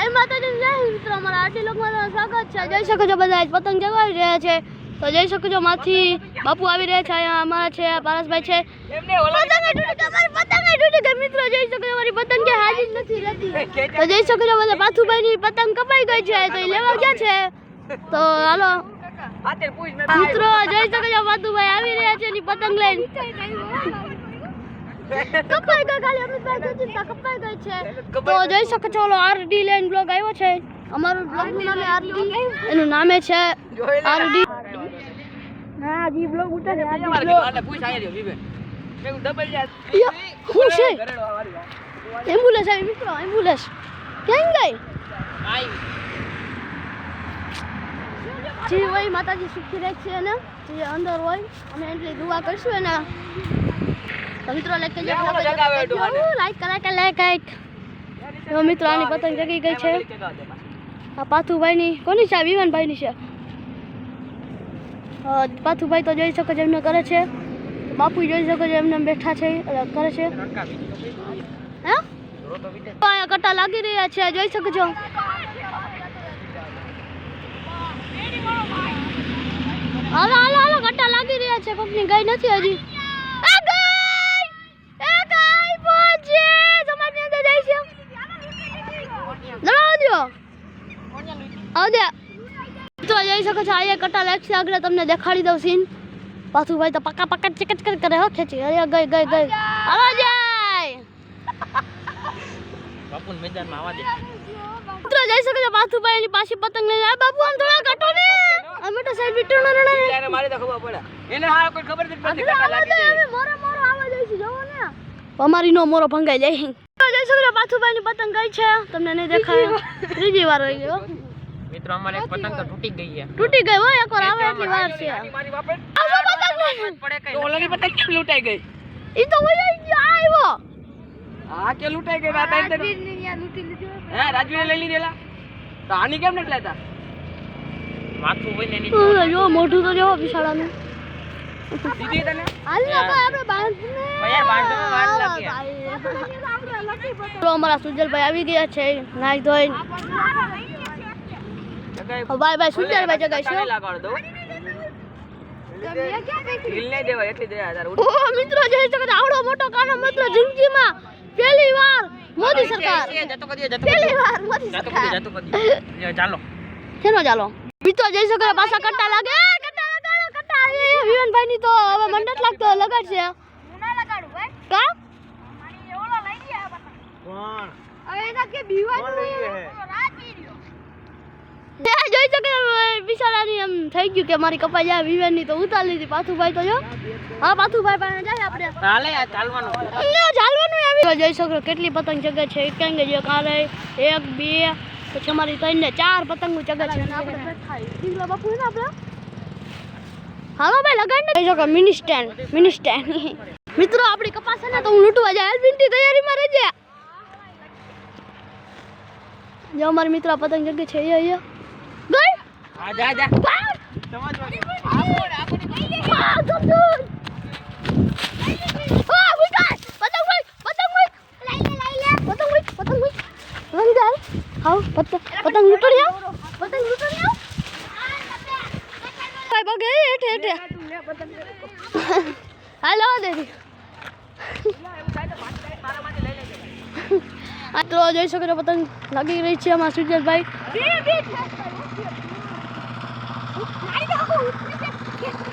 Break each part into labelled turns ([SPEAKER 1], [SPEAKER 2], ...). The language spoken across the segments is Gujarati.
[SPEAKER 1] જય માતાજી જય મિત્રો અમારા આરટી લોકમાં સ્વાગત છે જઈ શકો છો બધા પતંગ ચગાવી રહ્યા છે તો જઈ શકો છો માથી બાપુ આવી રહ્યા છે અહીંયા અમારા છે પારસભાઈ છે પતંગ તૂટી ગઈ મિત્રો જઈ શકો છો અમારી પતંગ કે હાજી નથી રહેતી તો જઈ શકો છો બધા પાથુભાઈ ની પતંગ કપાઈ ગઈ છે તો એ લેવા ગયા છે તો હાલો મિત્રો જઈ શકો છો પાથુભાઈ આવી રહ્યા છે એની પતંગ લઈને કપાઈ ગઈ ખાલી અમિતભાઈ ખેંચી કપાઈ ગઈ છે તો જોઈ શકો છો આરડી લેન બ્લોગ આવ્યો છે અમારું બ્લોગ નું નામ આરડી એનું નામે છે આરડી ના જી બ્લોગ ઉતારે આરડી બ્લોગ પૂછ આયા જો વિવે મે ડબલ જા હું છે એમ્બ્યુલન્સ આવી મિત્રો એમ્બ્યુલન્સ ક્યાં ગઈ આઈ જી હોય માતાજી સુખી રહે છે ને જે અંદર હોય અમે એટલી દુઆ કરશું એના તો મિત્રો લાઈક તો મિત્રો આની પતંગ જગી ગઈ છે આ પાથુભાઈ ની કોની છે વિવાનભાઈ ની છે પાથુભાઈ તો જોઈ શકો છો એમને કરે છે બાપુ જોઈ શકો છો એમને બેઠા છે કરે છે હે આયા કટા લાગી રહ્યા છે જોઈ શકો છો હાલો હાલો હાલો કટા લાગી રહ્યા છે કોકની ગઈ નથી હજી તો જઈ શકો છો આ કટા લાગશે આગળ તમને દેખાડી દઉં સીન પાથુભાઈ તો પક્કા પક્કા ચકચ કરે હો ખેંચી અરે ગઈ ગઈ ગઈ હાલો જાય
[SPEAKER 2] બાપુ મેદાનમાં આવવા દે
[SPEAKER 1] મિત્રો જઈ શકો છો પાથુભાઈ ની પાછી પતંગ લઈને આ બાપુ આમ થોડા કટો ને અમે તો સાઈડ વિટણ રણે
[SPEAKER 2] એને મારી તો ખબર પડે એને હા કોઈ ખબર નથી પડતી કટા લાગી
[SPEAKER 1] અમે મોરો મોરો આવવા જઈ છે જોવો ને અમારી નો મોરો ભંગાઈ જાય જઈ શકો છો પાથુભાઈ ની પતંગ ગઈ છે તમને નહીં દેખાય ત્રીજી વાર રહી ગયો
[SPEAKER 2] મિત્રો અમારે એક પતંગ તો તૂટી ગઈ છે
[SPEAKER 1] તૂટી ગઈ હોય એકવાર આવે એટલી વાર છે
[SPEAKER 2] મારી બાપે
[SPEAKER 1] આવો પતંગ
[SPEAKER 2] પડે કઈ ઓલાની પતંગ કેમ લૂંટાઈ ગઈ
[SPEAKER 1] ઈ તો હોય આવ્યો
[SPEAKER 2] આ કે લૂંટાઈ ગઈ રાત આઈ રાજવીર ને ન્યા લૂંટી લીધી હે રાજવીર લઈ લીધેલા તો આની કેમ નથી લેતા માથું હોય ને ની
[SPEAKER 1] જો મોઢું તો જો વિશાળાનું
[SPEAKER 2] દીદી તને
[SPEAKER 1] હાલ ના આપણે બાંધને
[SPEAKER 2] ભૈયા બાંધવા વાર લાગ્યા
[SPEAKER 1] તો અમારા સુજલભાઈ આવી ગયા છે નાઈ ધોઈ બાય બાય સુજલભાઈ જગાઈ છે
[SPEAKER 2] લગાડ દો ઢીલ નહીં દેવાય એટલી દે યાર
[SPEAKER 1] ઓ મિત્રો જઈ શકો આવડો મોટો કાનો મિત્ર જિંદગીમાં પહેલી વાર મોદી સરકાર પહેલી વાર મોદી સરકાર
[SPEAKER 2] ચાલો
[SPEAKER 1] કેનો ચાલો મિત્રો જઈ શકો પાછા કટ્ટા લાગે કટ્ટા લગાડો કટ્ટા વિવાનભાઈ ની તો હવે મંડત લાગતો લગાડશે
[SPEAKER 3] હું ના લગાડું ભાઈ
[SPEAKER 1] કા
[SPEAKER 3] મારી ઓલો લઈ ગયા બતા
[SPEAKER 2] કોણ
[SPEAKER 1] હવે એના કે બીવાન
[SPEAKER 3] રાજવીર
[SPEAKER 1] જોઈ શકે વિશાળાની એમ થઈ ગયું કે મારી કપાઈ જાય વિવેનની તો ઉતારી લીધી પાથુભાઈ તો જો હા પાથુભાઈ પાસે જાય આપણે
[SPEAKER 2] ચાલે યાર ચાલવાનું
[SPEAKER 1] ચાલવાનું આવી જોઈ શકો કેટલી પતંગ જગે છે કેમ કે જે કાલે 1 2 પછી અમારી 3 ને 4 પતંગો જગે છે આપણે ઢીંગલા બાપુ ને આપણે હાલો ભાઈ લગાડ ને જો મિની સ્ટેન્ડ મિત્રો આપણી કપાસ છે ને તો હું લૂંટવા જાય અલ્પિનની તૈયારીમાં રહેજે જો અમારી મિત્ર પતંગ જગે છે અહીંયા ગઈ
[SPEAKER 2] આ જા જા સમજવાની
[SPEAKER 1] પતંગ લૂંટણી આવ પતંગ લૂંટણી આવ ભાઈ બગે હેઠે હેઠે હાલો દેરી આ તો જોઈ શકો છો પતંગ લાગી રહી છે અમારા સુજલભાઈ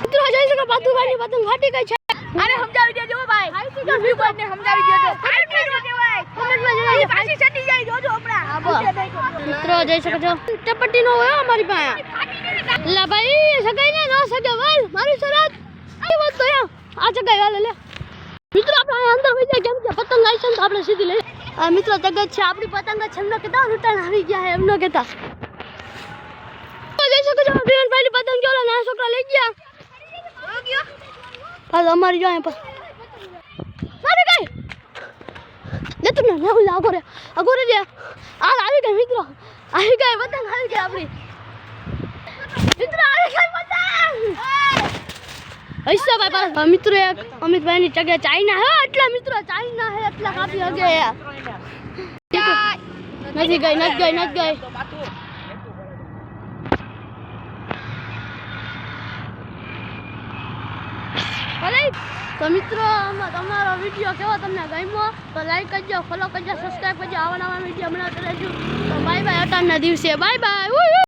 [SPEAKER 1] મિત્રો જોઈ શકો પાથુભાઈ ની પતંગ ફાટી ગઈ છે
[SPEAKER 3] અરે સમજાવી દેજો ભાઈ વિવાન ને સમજાવી દેજો પાછી ચડી જાય જોજો હમણાં
[SPEAKER 1] મિત્રો જોઈ શકો છો ટપટી નો હોય અમારી પાસે લા ભાઈ સગાઈ ને ન સગે વલ મારી શરત આ વાત તો આ સગાઈ વાલે લે મિત્રો આપણે અંદર વઈ જાય કેમ કે પતંગ આઈ છે તો આપણે સીધી લઈ આ મિત્રો જગત છે આપણી પતંગ છે એમનો કેતા લૂંટાણ આવી ગયા છે એમનો કેતા જોઈ શકો છો વિવાનભાઈ ની પતંગ જોલા ના છોકરા લઈ ગયા પાછો અમારી જો અહીં મારી ગઈ લે તું ને હું આગો રે દે હાલ આવી ગઈ મિત્રો આવી ગઈ પતંગ આવી ગઈ આપણી મિત્રો આવી ગઈ પતંગ ऐसा भाई पर मित्र एक अमित भाई ની જગ્યા ચાઇના હે એટલા મિત્રો ચાઇના હે એટલા કાપી હગે નથી ગઈ નથી ગઈ નથી ગઈ
[SPEAKER 2] તો માથું
[SPEAKER 1] તો મિત્રો તમારો વિડીયો કેવો તમને ગમ્યો તો લાઈક કરજો ફોલો કરજો સબસ્ક્રાઈબ કરજો આવા નવા વિડીયો બનાવતા રહેજો તો બાય બાય અટાણના દિવસે બાય બાય